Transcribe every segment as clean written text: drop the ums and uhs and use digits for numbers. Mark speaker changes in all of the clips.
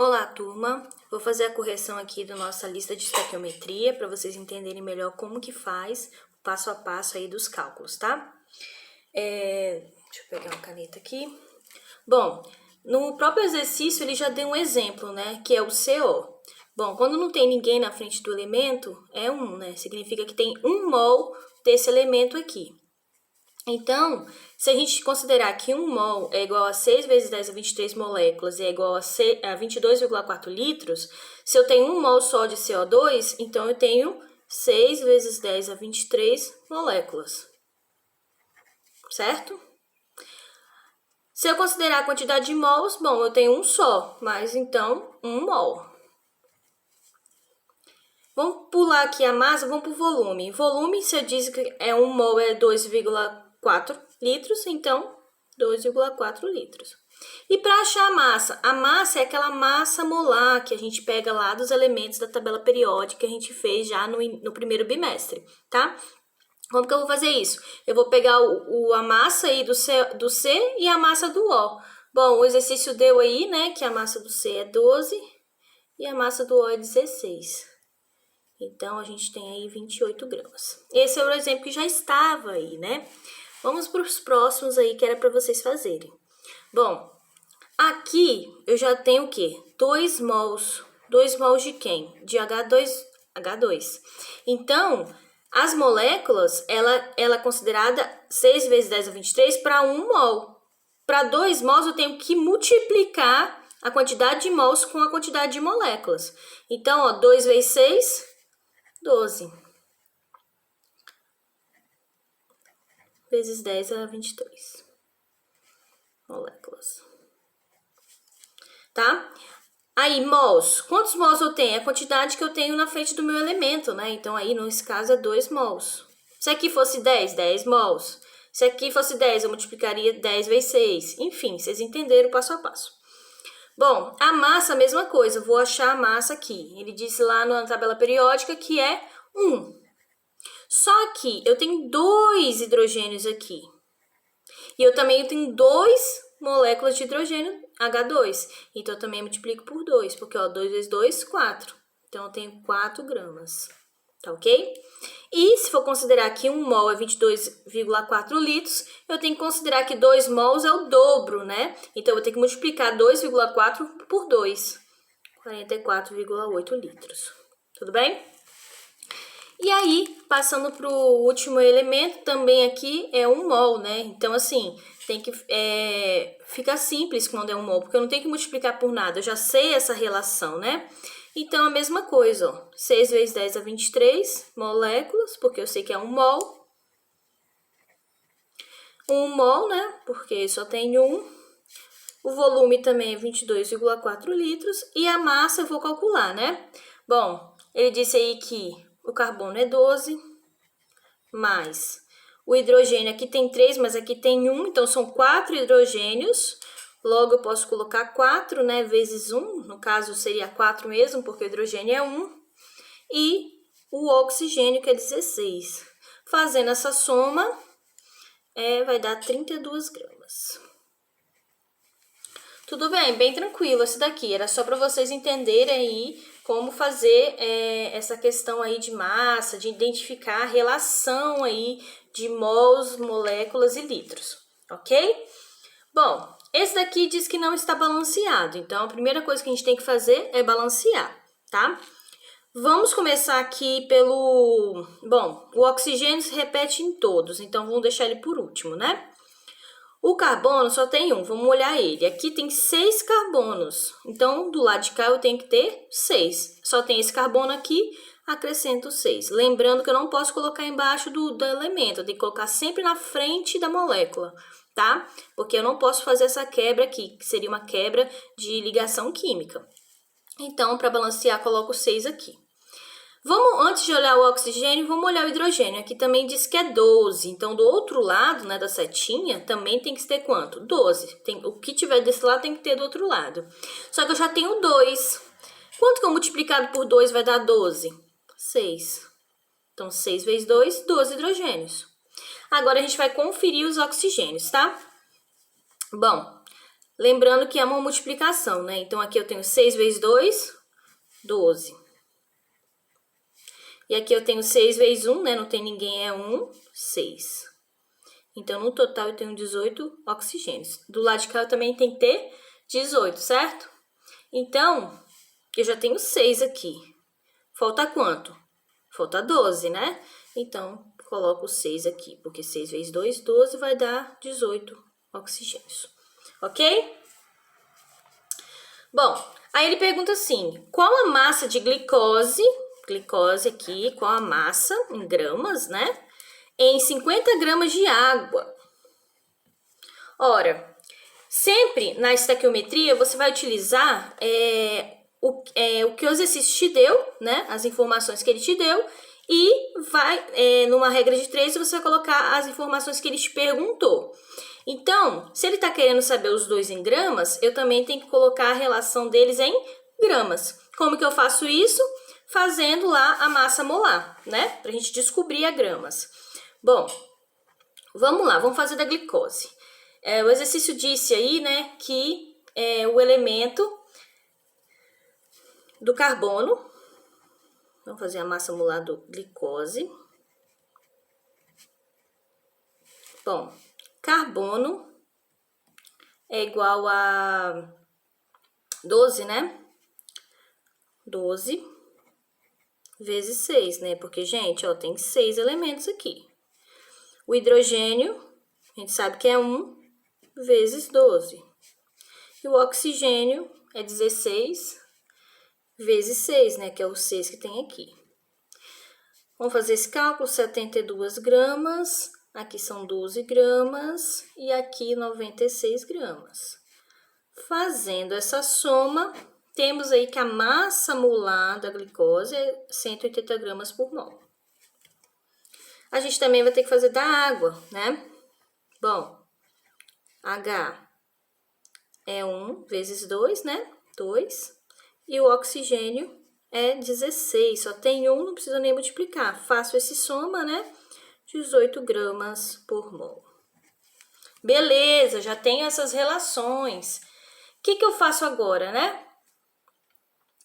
Speaker 1: Olá, turma! Vou fazer a correção aqui da nossa lista de estequiometria para vocês entenderem melhor como que faz o passo a passo aí dos cálculos, tá? Deixa eu pegar uma caneta aqui. Bom, no próprio exercício ele já deu um exemplo, né? Que é o CO. Bom, quando não tem ninguém na frente do elemento, é 1, né? Significa que tem 1 mol desse elemento aqui. Então, se a gente considerar que 1 mol é igual a 6 vezes 10 a 23 moléculas e é igual a 22,4 litros, se eu tenho 1 mol só de CO2, então eu tenho 6 vezes 10 a 23 moléculas. Certo? Se eu considerar a quantidade de mols, bom, eu tenho um só, mas então 1 mol. Vamos pular aqui a massa, vamos para o volume. Volume, se eu disse que 1 mol é 2,4 litros, então 2,4 litros. E para achar a massa é aquela massa molar que a gente pega lá dos elementos da tabela periódica que a gente fez já no primeiro bimestre, tá? Como que eu vou fazer isso? Eu vou pegar a massa aí do C e a massa do O. Bom, o exercício deu aí, né, que a massa do C é 12 e a massa do O é 16. Então, a gente tem aí 28 gramas. Esse é o exemplo que já estava aí, né? Vamos para os próximos aí, que era para vocês fazerem. Bom, aqui eu já tenho o quê? 2 mols. 2 mols de quem? De H2. Então, as moléculas, ela é considerada 6 vezes 10 a 23 para 1 mol. Para 2 mols, eu tenho que multiplicar a quantidade de mols com a quantidade de moléculas. Então, ó, 2 vezes 6... 12 vezes 10 a 23 moléculas. Tá? Aí, mols. Quantos mols eu tenho? É a quantidade que eu tenho na frente do meu elemento, né? Então, aí, nesse caso, é 2 mols. Se aqui fosse 10, 10 mols. Se aqui fosse 10, eu multiplicaria 10 vezes 6. Enfim, vocês entenderam o passo a passo. Bom, a massa, a mesma coisa. Eu vou achar a massa aqui. Ele disse lá na tabela periódica que é 1. Só que eu tenho 2 hidrogênios aqui. E eu também tenho 2 moléculas de hidrogênio H2. Então, eu também multiplico por 2, porque ó, 2 vezes 2, 4. Então, eu tenho 4 gramas. Tá ok? E se for considerar que 1 mol é 22,4 litros, eu tenho que considerar que 2 mols é o dobro, né? Então, eu vou ter que multiplicar 2,4 por 2. 44,8 litros. Tudo bem? E aí, passando para o último elemento, também aqui é 1 mol, né? Então, assim, tem que ficar simples quando é 1 mol, porque eu não tenho que multiplicar por nada, eu já sei essa relação, né? Então, a mesma coisa, ó, 6 vezes 10 a 23 moléculas, porque eu sei que é 1 mol. 1 mol, né? Porque só tem 1. O volume também é 22,4 litros. E a massa eu vou calcular, né? Bom, ele disse aí que o carbono é 12, mais o hidrogênio aqui tem 3, mas aqui tem 1, então são 4 hidrogênios. Logo, eu posso colocar 4, né, vezes 1, no caso seria 4 mesmo, porque o hidrogênio é 1. E o oxigênio, que é 16. Fazendo essa soma, vai dar 32 gramas. Tudo bem, bem tranquilo esse daqui. Era só para vocês entenderem aí como fazer essa questão aí de massa, de identificar a relação aí de mols, moléculas e litros, ok? Bom, esse daqui diz que não está balanceado, então a primeira coisa que a gente tem que fazer é balancear, tá? Vamos começar aqui pelo... Bom, o oxigênio se repete em todos, então vamos deixar ele por último, né? O carbono só tem 1, vamos olhar ele. Aqui tem 6 carbonos, então do lado de cá eu tenho que ter 6. Só tem esse carbono aqui, acrescento 6. Lembrando que eu não posso colocar embaixo do elemento, eu tenho que colocar sempre na frente da molécula, tá? Porque eu não posso fazer essa quebra aqui, que seria uma quebra de ligação química. Então, para balancear, coloco 6 aqui. Vamos, antes de olhar o oxigênio, vamos olhar o hidrogênio. Aqui também diz que é 12. Então, do outro lado, né, da setinha, também tem que ter quanto? 12. O que tiver desse lado tem que ter do outro lado. Só que eu já tenho 2. Quanto que eu multiplicado por 2 vai dar 12? 6. Então, 6 vezes 2, 12 hidrogênios. Agora, a gente vai conferir os oxigênios, tá? Bom, Lembrando que é uma multiplicação, né? Então, aqui eu tenho 6 vezes 2, 12. E aqui eu tenho 6 vezes 1, né? Não tem ninguém, é 1, 6. Então, no total, eu tenho 18 oxigênios. Do lado de cá, eu também tenho que ter 18, certo? Então, eu já tenho 6 aqui. Falta quanto? Falta 12, né? Então, coloco 6 aqui, porque 6 vezes 2, 12, vai dar 18 oxigênios. Ok? Bom, aí ele pergunta assim, qual a massa de glicose aqui, qual a massa em gramas, né? Em 50 gramas de água. Ora, sempre na estequiometria você vai utilizar o que o exercício te deu, né? As informações que ele te deu, e vai, numa regra de 3, você vai colocar as informações que ele te perguntou. Então, se ele está querendo saber os dois em gramas, eu também tenho que colocar a relação deles em gramas. Como que eu faço isso? Fazendo lá a massa molar, né? Para a gente descobrir a gramas. Bom, vamos lá, vamos fazer da glicose. O exercício disse aí, né, que o elemento do carbono, vamos fazer a massa molar do glicose. Bom, carbono é igual a 12, né? 12 vezes 6, né? Porque, gente, ó, tem 6 elementos aqui. O hidrogênio, a gente sabe que é 1 vezes 12. E o oxigênio é 16 vezes 6, né? Que é o 6 que tem aqui. Vamos fazer esse cálculo, 72 gramas, aqui são 12 gramas e aqui 96 gramas. Fazendo essa soma, temos aí que a massa molar da glicose é 180 gramas por mol. A gente também vai ter que fazer da água, né? Bom, H é 1 vezes 2, né? 2. E o oxigênio é 16, só tem 1, não precisa nem multiplicar. Faço esse soma, né? 18 gramas por mol. Beleza, já tenho essas relações. O que eu faço agora, né?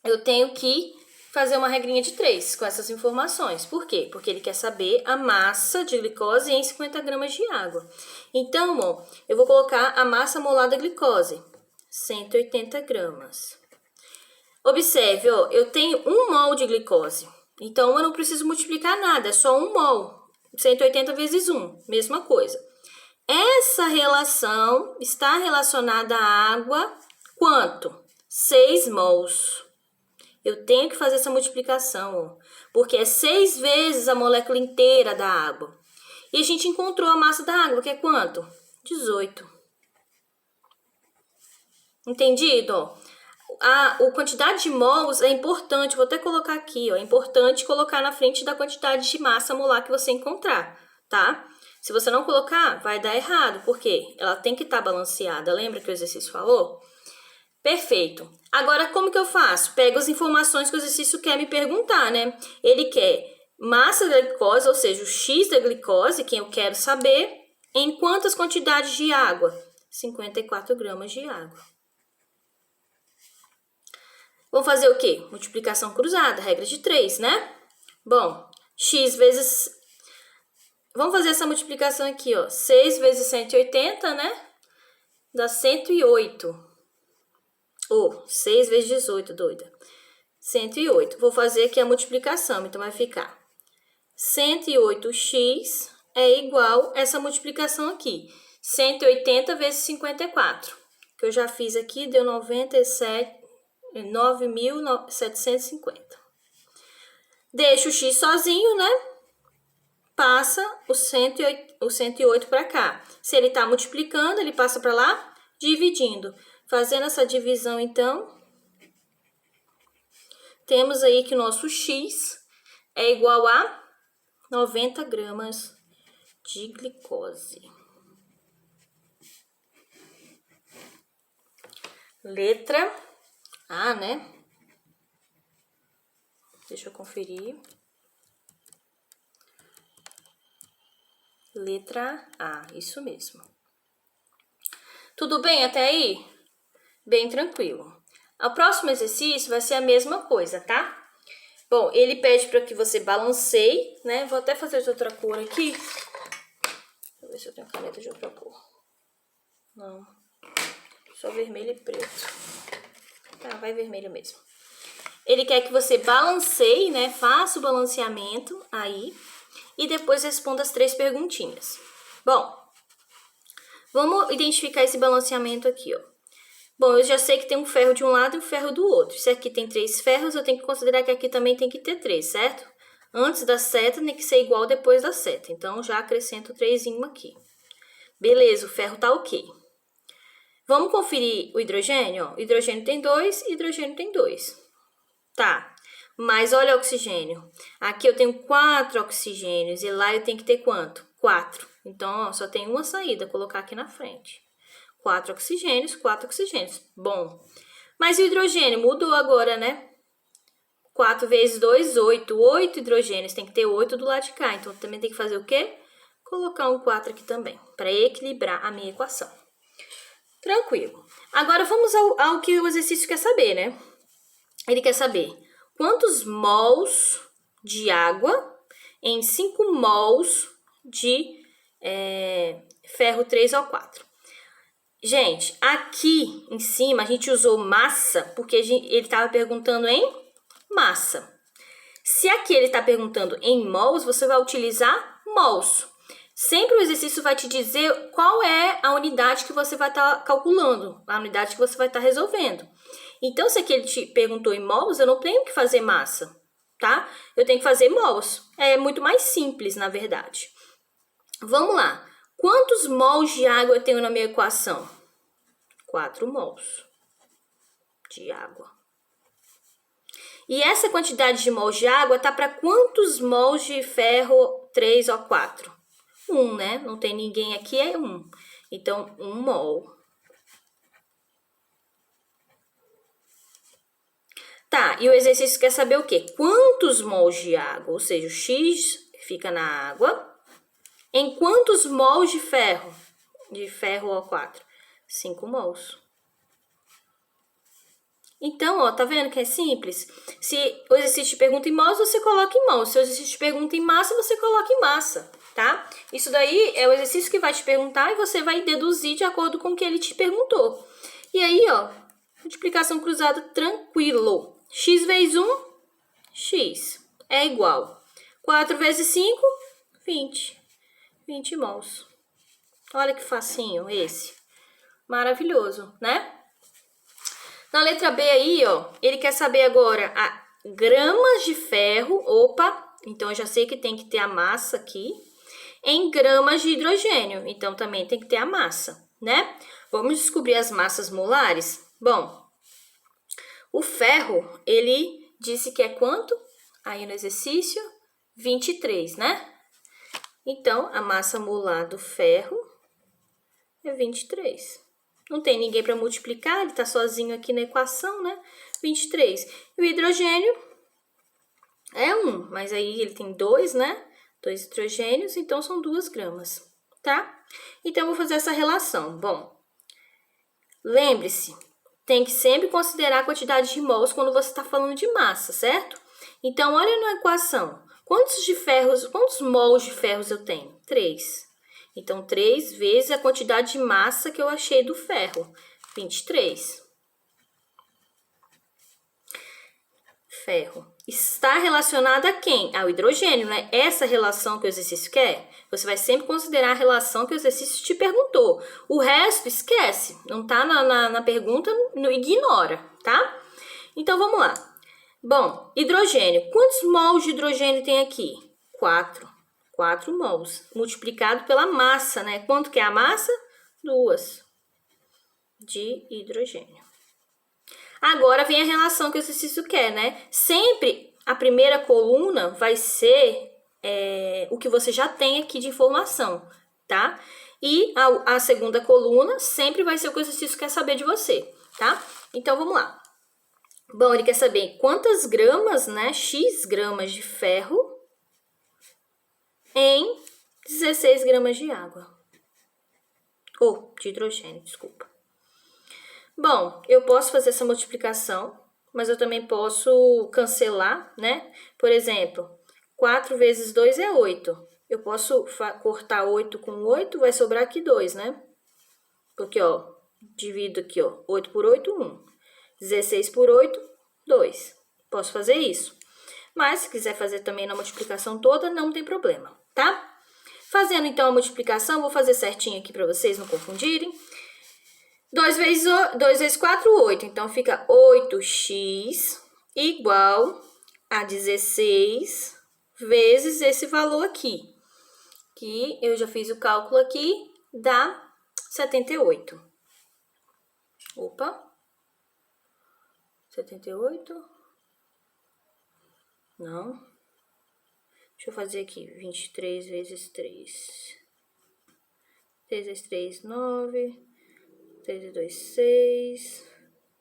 Speaker 1: Eu tenho que fazer uma regrinha de 3 com essas informações. Por quê? Porque ele quer saber a massa de glicose em 50 gramas de água. Então, bom, eu vou colocar a massa molar da glicose, 180 gramas. Observe, ó, eu tenho 1 mol de glicose. Então, eu não preciso multiplicar nada, é só 1 mol. 180 vezes 1, mesma coisa. Essa relação está relacionada à água, quanto? 6 mols. Eu tenho que fazer essa multiplicação, ó, porque é 6 vezes a molécula inteira da água. E a gente encontrou a massa da água, que é quanto? 18. Entendido? Ó? A quantidade de mols é importante, vou até colocar aqui, ó, é importante colocar na frente da quantidade de massa molar que você encontrar, tá? Se você não colocar, vai dar errado, porque ela tem que estar balanceada, lembra que o exercício falou? Perfeito. Agora, como que eu faço? Pego as informações que o exercício quer me perguntar, né? Ele quer massa da glicose, ou seja, o X da glicose, que eu quero saber, em quantas quantidades de água? 54 gramas de água. Vamos fazer o quê? Multiplicação cruzada, regra de 3, né? Bom, X vezes... Vamos fazer essa multiplicação aqui, ó. 6 vezes 180, né? Dá 108. Ou 6 vezes 18, doida. 108. Vou fazer aqui a multiplicação, então vai ficar 108x é igual a essa multiplicação aqui. 180 vezes 54, que eu já fiz aqui, deu 9.750. Deixa o x sozinho, né? Passa o 108 para cá. Se ele está multiplicando, ele passa para lá, dividindo. Fazendo essa divisão, então, temos aí que o nosso x é igual a 90 gramas de glicose. Letra A, né? Deixa eu conferir. Letra A, isso mesmo. Tudo bem até aí? Bem tranquilo. O próximo exercício vai ser a mesma coisa, tá? Bom, ele pede para que você balanceie, né? Vou até fazer de outra cor aqui. Deixa eu ver se eu tenho caneta de outra cor. Não. Só vermelho e preto. Tá, vai vermelho mesmo. Ele quer que você balanceie, né? Faça o balanceamento aí. E depois responda as 3 perguntinhas. Bom, vamos identificar esse balanceamento aqui, ó. Bom, eu já sei que tem um ferro de um lado e um ferro do outro. Se aqui tem 3 ferros, eu tenho que considerar que aqui também tem que ter 3, certo? Antes da seta tem que ser igual depois da seta. Então, já acrescento 3 aqui. Beleza, o ferro tá ok. Vamos conferir o hidrogênio? Ó, hidrogênio tem 2, hidrogênio tem 2. Tá, mas olha o oxigênio. Aqui eu tenho 4 oxigênios e lá eu tenho que ter quanto? 4. Então, ó, só tem uma saída, colocar aqui na frente. 4 oxigênios, 4 oxigênios. Bom, mas o hidrogênio mudou agora, né? 4 vezes 2, 8. 8 hidrogênios, tem que ter 8 do lado de cá. Então, também tem que fazer o quê? Colocar um 4 aqui também, para equilibrar a minha equação. Tranquilo. Agora, vamos ao que o exercício quer saber, né? Ele quer saber quantos mols de água em 5 mols de ferro 3O4. Gente, aqui em cima a gente usou massa porque ele estava perguntando em massa. Se aqui ele está perguntando em mols, você vai utilizar mols. Sempre o exercício vai te dizer qual é a unidade que você vai estar calculando, a unidade que você vai estar resolvendo. Então, se aqui ele te perguntou em mols, eu não tenho que fazer massa, tá? Eu tenho que fazer mols. É muito mais simples, na verdade. Vamos lá. Quantos mols de água eu tenho na minha equação? 4 mols de água. E essa quantidade de mols de água tá para quantos mols de ferro 3O4? 1, né? Não tem ninguém aqui, é 1. Então, 1 mol. Tá, e o exercício quer saber o quê? Quantos mols de água, ou seja, o X fica na água, em quantos mols de ferro? De ferro O4? 5 mols. Então, ó, tá vendo que é simples? Se o exercício te pergunta em mols, você coloca em mols. Se o exercício te pergunta em massa, você coloca em massa, tá? Isso daí é o exercício que vai te perguntar e você vai deduzir de acordo com o que ele te perguntou. E aí, ó, multiplicação cruzada tranquilo. X vezes 1, X é igual. 4 vezes 5, 20. 20 mols. Olha que facinho esse. Maravilhoso, né? Na letra B aí, ó, ele quer saber agora a gramas de ferro. Opa, então eu já sei que tem que ter a massa aqui. Em gramas de hidrogênio, então também tem que ter a massa, né? Vamos descobrir as massas molares? Bom, o ferro, ele disse que é quanto? Aí no exercício, 23, né? Então, a massa molar do ferro é 23. Não tem ninguém para multiplicar, ele está sozinho aqui na equação, né? 23. E o hidrogênio é 1, mas aí ele tem 2, né? 2 hidrogênios, então são 2 gramas, tá? Então, eu vou fazer essa relação. Bom, lembre-se, tem que sempre considerar a quantidade de mols quando você está falando de massa, certo? Então, olha na equação. Quantos mols de ferros eu tenho? 3. Então, 3 vezes a quantidade de massa que eu achei do ferro. 23. Ferro. Está relacionada a quem? Ao hidrogênio, né? Essa relação que o exercício quer, você vai sempre considerar a relação que o exercício te perguntou. O resto, esquece. Não tá na pergunta, ignora, tá? Então, vamos lá. Bom, hidrogênio. Quantos mols de hidrogênio tem aqui? 4. 4 mols. Multiplicado pela massa, né? Quanto que é a massa? 2 de hidrogênio. Agora vem a relação que o exercício quer, né? Sempre a primeira coluna vai ser o que você já tem aqui de informação, tá? E a segunda coluna sempre vai ser o que o exercício quer saber de você, tá? Então, vamos lá. Bom, ele quer saber quantas gramas, né? X gramas de ferro em 16 gramas de água. Ou de hidrogênio, desculpa. Bom, eu posso fazer essa multiplicação, mas eu também posso cancelar, né? Por exemplo, 4 vezes 2 é 8. Eu posso cortar 8 com 8, vai sobrar aqui 2, né? Porque, ó, divido aqui, ó, 8 por 8, 1. 16 por 8, 2. Posso fazer isso. Mas, se quiser fazer também na multiplicação toda, não tem problema, tá? Fazendo, então, a multiplicação, vou fazer certinho aqui para vocês não confundirem. 2 vezes 4, 8. Então, fica 8x igual a 16 vezes esse valor aqui. Que eu já fiz o cálculo aqui, dá 78. Opa. 78. Não. Deixa eu fazer aqui. 23 vezes 3. 3 vezes 3, 9. 3 vezes 2, 6.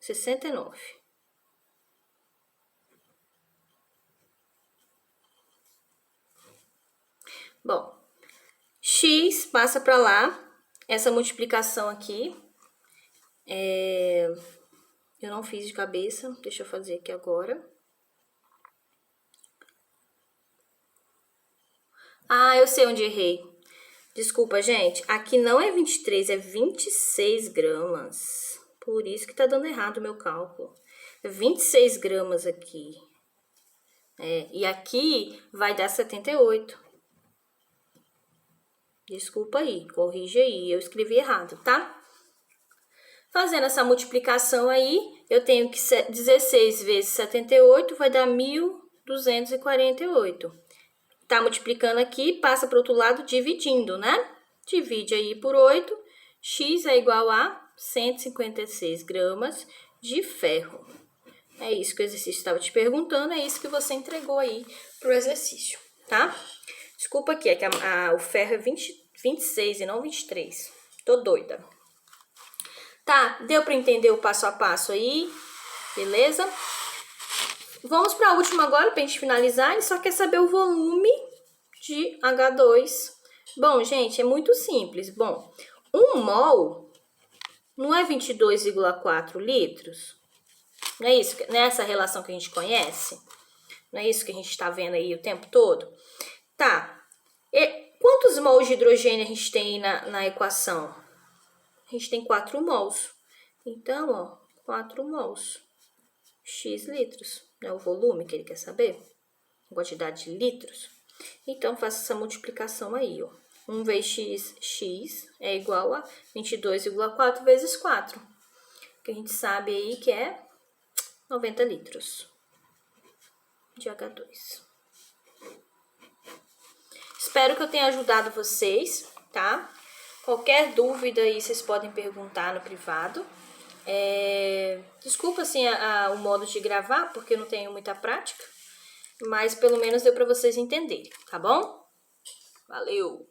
Speaker 1: 69. Bom, x passa para lá. Essa multiplicação aqui, eu não fiz de cabeça. Deixa eu fazer aqui agora. Ah, eu sei onde errei. Desculpa, gente. Aqui não é 23, é 26 gramas. Por isso que tá dando errado o meu cálculo. 26 gramas aqui. E aqui vai dar 78. Desculpa aí, corrige aí. Eu escrevi errado, tá? Fazendo essa multiplicação aí, eu tenho que 16 vezes 78 vai dar 1.248. Tá multiplicando aqui, passa para o outro lado dividindo, né? Divide aí por 8, x é igual a 156 gramas de ferro. É isso que o exercício estava te perguntando, é isso que você entregou aí pro exercício, tá? Desculpa aqui, é que o ferro é 26 e não 23. Tô doida. Tá, deu para entender o passo a passo aí? Beleza? Vamos para a última agora, para a gente finalizar. Ele só quer saber o volume de H2. Bom, gente, é muito simples. Bom, 1 mol não é 22,4 litros? Não é isso? Não é essa relação que a gente conhece? Não é isso que a gente está vendo aí o tempo todo? Tá. E quantos mols de hidrogênio a gente tem na equação? A gente tem 4 mols. Então, ó, 4 mols. X litros. É o volume que ele quer saber? A quantidade de litros. Então, faça essa multiplicação aí, ó. 1 vezes x é igual a 22,4 vezes 4. Que a gente sabe aí que é 90 litros de H2. Espero que eu tenha ajudado vocês, tá? Qualquer dúvida aí vocês podem perguntar no privado. Desculpa assim o modo de gravar, porque eu não tenho muita prática, mas pelo menos deu para vocês entenderem, tá bom? Valeu!